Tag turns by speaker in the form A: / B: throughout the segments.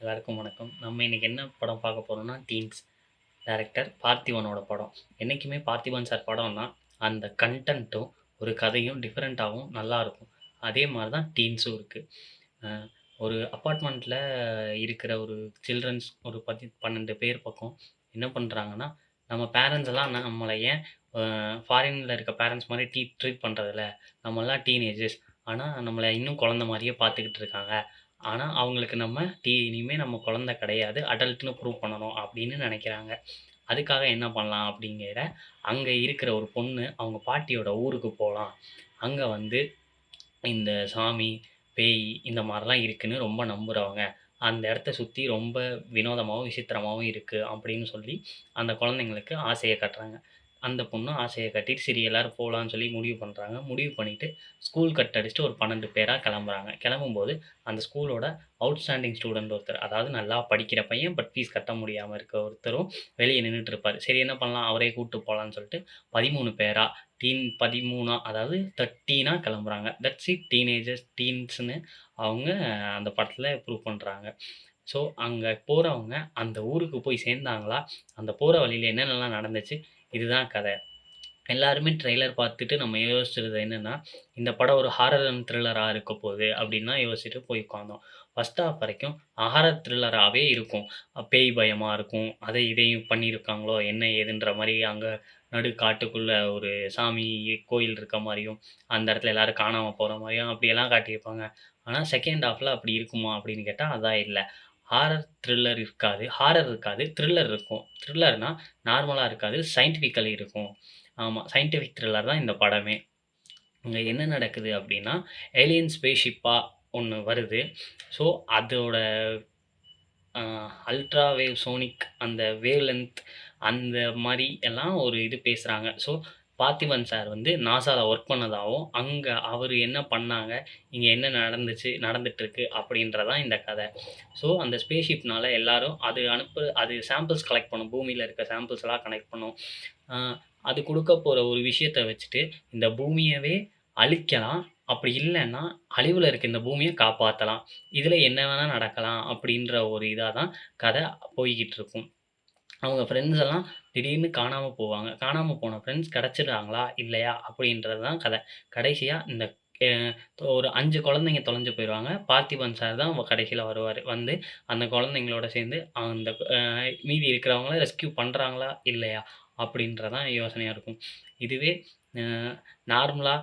A: எல்லாருக்கும் வணக்கம். நம்ம இன்னைக்கு என்ன படம் பார்க்க போறோம்னா, டீன்ஸ். டைரக்டர் பார்த்திபனோட படம். என்னைக்குமே பார்த்திபன் சார் படம்னா, அந்த கன்டென்ட்டும், ஒரு கதையும் டிஃபரெண்ட்டாவும் நல்லாருக்கும். அதே மாரி தான் டீன்ஸும் இருக்கு. அ ஒரு அபார்ட்மெண்ட்ல இருக்கிற ஒரு சில்ட்ரன்ஸ் ஒரு 12 பேர் பக்கம் என்ன பண்றாங்கன்னா, நம்ம பேரண்ட்ஸ் எல்லாம் நம்மள ஏன் ஃபாரின்ல இருக்க பேரண்ட்ஸ் மாரி ட்ரீட் பண்றதில்ல. நம்மலாம் டீனேஜர்ஸ். ஆனா, நம்மள இன்னும் குழந்த மாரியே பார்த்துக்கிட்டு இருக்காங்க. ஆனா, அவங்களுக்கு நம்ம இனிமே நம்ம குழந்தை கிடையாது. அடல்ட்ன்னு ப்ரூவ் பண்ணணும் அப்படின்னு நெனைக்கிறாங்க. அதுக்காக என்ன பண்ணலாம் அப்படிங்கிற, அங்க இருக்கிற ஒரு பொண்ணு அவங்க பாட்டியோட ஊருக்கு போலாம். அங்க வந்து இந்த சாமி, பேய் இந்த மாரிலாம் இருக்குன்னு ரொம்ப நம்புறவங்க. அந்த இடத்த சுத்தி ரொம்ப வினோதமாவும், விசித்திரமாவும் இருக்கு அப்படின்னு சொல்லி, அந்த குழந்தைங்களுக்கு ஆசைய காட்டுறாங்க. அந்த பொண்ணும் ஆசைய காட்டிட்டு, சரி எல்லாரும் போலான்னு சொல்லி முடிவு பண்றாங்க. முடிவு பண்ணிட்டு, ஸ்கூல் கட் அடிச்சுட்டு ஒரு 12 பேரா கெளம்புறாங்க. கெளம்பும்போது, அந்த ஸ்கூலோட அவுட்ஸ்டாண்டிங் ஸ்டூடண்ட் ஒருத்தர், அதாவது நல்லா படிக்கிற பையன், பட் ஃபீஸ் கட்ட முடியாம இருக்க ஒருத்தரும் வெளிய நின்னுட்டு இருப்பாரு. சரி என்ன பண்ணலாம், அவரையே கூட்டு போலான்னு சொல்லிட்டு 13 பேரா 13 அதாவது 13ஆ கிளம்புறாங்க. தட்ஸ் இட் டீனேஜர்ஸ், டீன்ஸ்ன்னு அவங்க அந்த படத்துல ப்ரூவ் பண்றாங்க. ஸோ, அங்க போறவங்க அந்த ஊருக்கு போய் சேர்ந்தாங்களா? அந்த போற வழியில என்னென்னலாம் நடந்துச்சு? இதுதான் கதை. எல்லாருமே ட்ரெய்லர் பார்த்துட்டு நம்ம யோசிச்சது என்னன்னா, இந்த படம் ஒரு ஹாரர் அண்ட் த்ரில்லரா இருக்க போகுது அப்படின்னு தான் யோசிச்சுட்டு போய் உட்கார்ந்தோம். ஃபர்ஸ்ட் ஹால்ஃப் வரைக்கும் ஹாரர் த்ரில்லராவே இருக்கும். பேய் பயமா இருக்கும். அதை இதையும் பண்ணியிருக்காங்களோ என்ன ஏதுன்ற மாரி அங்க நடு காட்டுக்குள்ள ஒரு சாமி கோயில் இருக்க மாரியும், அந்த இடத்துல எல்லாரும் காணாம போற மாரியும் அப்படியெல்லாம் காட்டியிருப்பாங்க. ஆனா செகண்ட் ஹால்ஃப்ல அப்படி இருக்குமா அப்படின்னு கேட்டா அதான் இல்ல. ஹாரர் த்ரில்லர் இருக்காது. ஹாரர் இருக்காது. த்ரில்லர் இருக்கும். த்ரில்லர்னா நார்மலா இருக்காது. சயின்டிஃபிக்கலி இருக்கும். ஆமா. சயின்டிஃபிக் த்ரில்லர் தான் இந்த படமே. அங்க என்ன நடக்குது அப்டின்னா, ஏலியன் ஸ்பேஸ்ஷிப்பா ஒண்ணு வருது. ஸோ, அதோட அ அல்ட்ரா வேவ் சோனிக் அந்த வேவ் லென்த் அந்த மாரி எல்லாம் ஒரு இது பேசுறாங்க. ஸோ, பார்த்திபன் சார் வந்து நாசால ஒர்க் பண்ணதாவும், அங்க அவரு என்ன பண்ணாங்க, இங்க என்ன நடந்துச்சு, நடந்துட்டுருக்கு அப்படின்றது தான் இந்த கத. ஸோ, அந்த ஸ்பேஸ்ஷிப்னால எல்லாரும் அது சாம்பிள்ஸ் கலெக்ட் பண்ணும். பூமியில இருக்க சாம்பிள்ஸ்லாம் கலெக்ட் பண்ணும். அ அது குடுக்க போற ஒரு விஷயத்த வச்சுட்டு, இந்த பூமியவே அழிக்கலாம். அப்படி இல்லன்னா, அழிவுல இருக்க இந்த பூமிய காப்பாத்தலாம். இதுல என்ன வேணா நடக்கலாம் அப்படின்ற ஒரு இதா தான் கதை போய்க்கிட்டு இருக்கும். அவங்க ஃப்ரெண்ட்ஸ் எல்லாம் திடீர்னு காணாம போவாங்க. காணாம போன ஃப்ரெண்ட்ஸ் கிடைச்சிடுறாங்களா? இல்லையா? அப்படின்றது தான் கதை. கடைசியா இந்த அ ஒரு 5 குழந்தைங்க தொலைஞ்சு போயிருவாங்க. பார்த்திபன் சார் தான் கடைசியில வருவாரு. வந்து அந்த குழந்தைங்களோட சேர்ந்து அந்த மீதி இருக்கிறவங்கள ரெஸ்க்யூ பண்றாங்களா? இல்லையா? அப்படின்றது தான் யோசனையா இருக்கும். இதுவே அ நார்மலா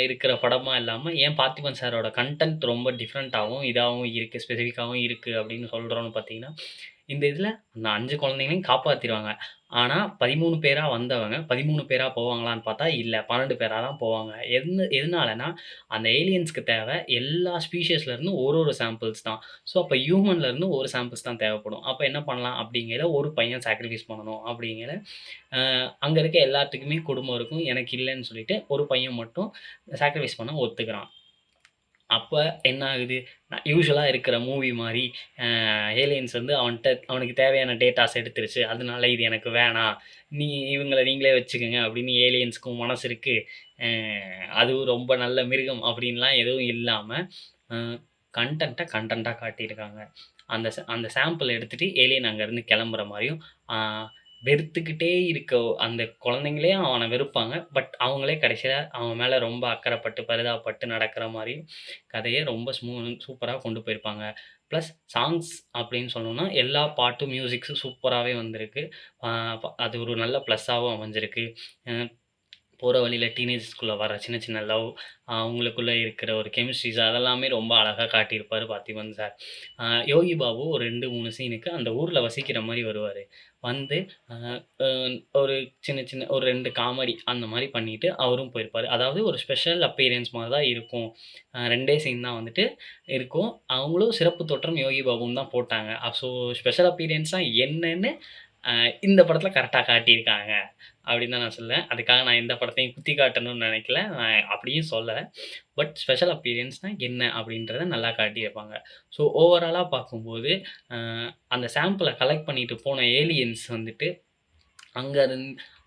A: இருக்கிற படமா இல்லாம, ஏன் பார்த்திபன் சாரோட கன்டென்ட் ரொம்ப டிஃப்ரெண்ட்டாவும், இதாவும் இருக்கு, ஸ்பெசிஃபிக்காவும் இருக்கு அப்படின்னு சொல்றோம்னு பார்த்தீங்கன்னா, இந்த இதில அந்த 5 குழந்தைங்களையும் காப்பாத்திருவாங்க. ஆனா 13 பேரா வந்தவங்க 13 பேரா போவாங்களான்னு பார்த்தா இல்ல. 12 பேரா தான் போவாங்க. எதனாலனா, அந்த ஏலியன்ஸ்க்கு தேவை எல்லா ஸ்பீஷிஸ்ல இருந்தும் ஒரு சாம்பிள்ஸ் தான். ஸோ அப்ப ஹியூமன்ல இருந்து ஒரு சாம்பிள்ஸ் தான் தேவைப்படும். அப்ப என்ன பண்ணலாம் அப்படிங்கையில ஒரு பையன் சாக்ரிஃபைஸ் பண்ணணும் அப்படிங்கையில, அங்க இருக்க எல்லாத்துக்குமே குடும்பம் இருக்கும். எனக்கு இல்லன்னு சொல்லிட்டு ஒரு பையன் மட்டும் சாக்ரிஃபைஸ் பண்ண ஒத்துக்கிறான். அப்ப என்ன ஆகுது, யூசுவலா இருக்கிற மூவி மாரி, ஏலியன்ஸ் வந்து அவனுக்கு தேவையான டேட்டாஸ் எடுத்துருச்சு. அதனால இது எனக்கு வேணாம். இவங்கள நீங்களே வச்சுக்கங்க அப்படின்னு ஏலியன்ஸ்க்கும் மனசு இருக்கு. அ அதுவும் ரொம்ப நல்ல மிருகம் அப்படின்லாம் எதுவும் இல்லாம, அ கன்டென்ட்டா காட்டியிருக்காங்க. அந்த சாம்பிள் எடுத்துட்டு ஏலியன் அங்கருந்து கிளம்புற மாரியும், ஆ வெறுத்துக்கிட்டே இருக்க அந்த குழந்தைங்களே அவன வெறுப்பாங்க. பட் அவங்களே கடைசியில அவன் மேல ரொம்ப அக்கறைப்பட்டு, பரிதாபப்பட்டு நடக்கிற மாரியும் கதைய ரொம்ப சூப்பரா கொண்டு போயிருப்பாங்க. ப்ளஸ் சாங்ஸ் அப்படின்னு சொல்லணும்னா, எல்லா பாட்டும், மியூசிக்ஸும் சூப்பராவே வந்திருக்கு. ஆ அது ஒரு நல்ல ப்ளஸ்ஸாவும் அமைஞ்சிருக்கு. அ போற வழியில டீனேஜர்ஸ்குள்ள வர சின்ன சின்ன லவ், அவங்களுக்குள்ள இருக்கிற ஒரு கெமிஸ்ட்ரிஸ் அதெல்லாமே ரொம்ப அழகா காட்டியிருப்பாரு பார்த்திபன் சார். யோகி பாபு ஒரு 2, 3 சீனுக்கு அந்த ஊர்ல வசிக்கிற மாரி வருவாரு. வந்து அ அ ஒரு சின்ன சின்ன ஒரு 2 காமெடி அந்த மாரி பண்ணிட்டு அவரும் போயிருப்பாரு. அதாவது ஒரு ஸ்பெஷல் அப்பியரன்ஸ் மாரி தான் இருக்கும். 2டே சீன் தான் வந்துட்டு இருக்கும். அவங்களும் சிறப்பு தோற்றம் யோகி பாபுன்னு தான் போட்டாங்க. ஸோ ஸ்பெஷல் அப்பியரன்ஸ்னா என்னன்னு அ இந்த படத்துல கரெக்ட்டா காட்டியிருக்காங்க. அப்படின்னு தான் நான் சொல்லுவேன். அதுக்காக நான் எந்த படத்தையும் குத்தி காட்டணும்னு நெனைக்கல. நான் அப்படியும் சொல்லல. பட் ஸ்பெஷல் அப்பியரன்ஸ்னா என்ன அப்படின்றத நல்லா காட்டியிருப்பாங்க. ஸோ ஓவராலா பார்க்கும்போது, அ அந்த சாம்பிள கலெக்ட் பண்ணிட்டு போன ஏலியன்ஸ் வந்துட்டு, அங்க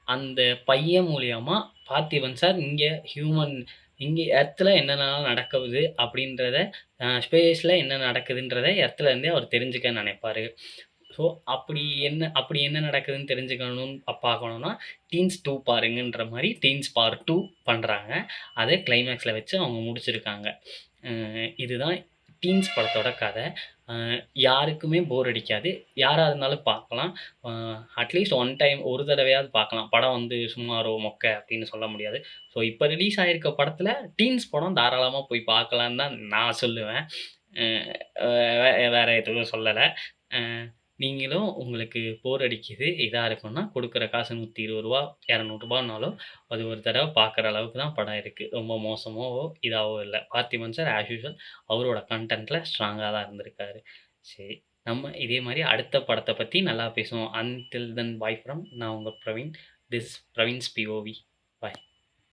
A: அந்த பையன் மூலியமா பார்த்திபன் சார் இங்க ஹியூமன் இங்க எர்த்ல என்னென்னலாம் நடக்குது அப்படின்றத ஸ்பேஸ்ல என்ன நடக்குதுன்றத எர்த்லேருந்தே அவர் தெரிஞ்சுக்க நெனைப்பாரு. ஸோ அப்படி என்ன நடக்குதுன்னு தெரிஞ்சுக்கணும்னு பார்க்கணும்னா, டீன்ஸ் 2 பாருங்கன்ற மாரி டீன்ஸ் பார்ட் 2 பண்றாங்க. அதே கிளைமேக்ஸ்ல வச்சு அவங்க முடிச்சிருக்காங்க. இதுதான் டீன்ஸ் படத்தோட கதை. அ யாருக்குமே போர் அடிக்காது. யாரா இருந்தாலும் பார்க்கலாம். அ அட்லீஸ்ட் ஒன் டைம் ஒரு தடவையாவது பார்க்கலாம். படம் வந்து சுமாரோ, மொக்க அப்படின்னு சொல்ல முடியாது. ஸோ இப்ப ரிலீஸ் ஆயிருக்க படத்துல டீன்ஸ் படம் தாராளமா போய் பார்க்கலான்னு தான் நான் சொல்லுவேன். அ அ வேற எதுவும் சொல்லல. அ நீங்களும் உங்களுக்கு போர் அடிக்குது, இதா இருக்குன்னா குடுக்குற காசு ரூ. 120 ரூ. 200னாலும் அது ஒரு தடவ பார்க்குற அளவுக்கு தான் படம் இருக்கு. ரொம்ப மோசமாவோ, இதாவோ இல்ல. பார்த்திபன் சார் ஆஸ் யூசுவல் அவரோட கன்டென்ட்ல ஸ்ட்ராங்கா தான் இருந்திருக்காரு. சரி, நம்ம இதே மாரி அடுத்த படத்த பத்தி நல்லா பேசுவோம். அன்டில் தென் பாய் ஃப்ரம் நான் உங்க Praveen. This Praveen's POV. Bye.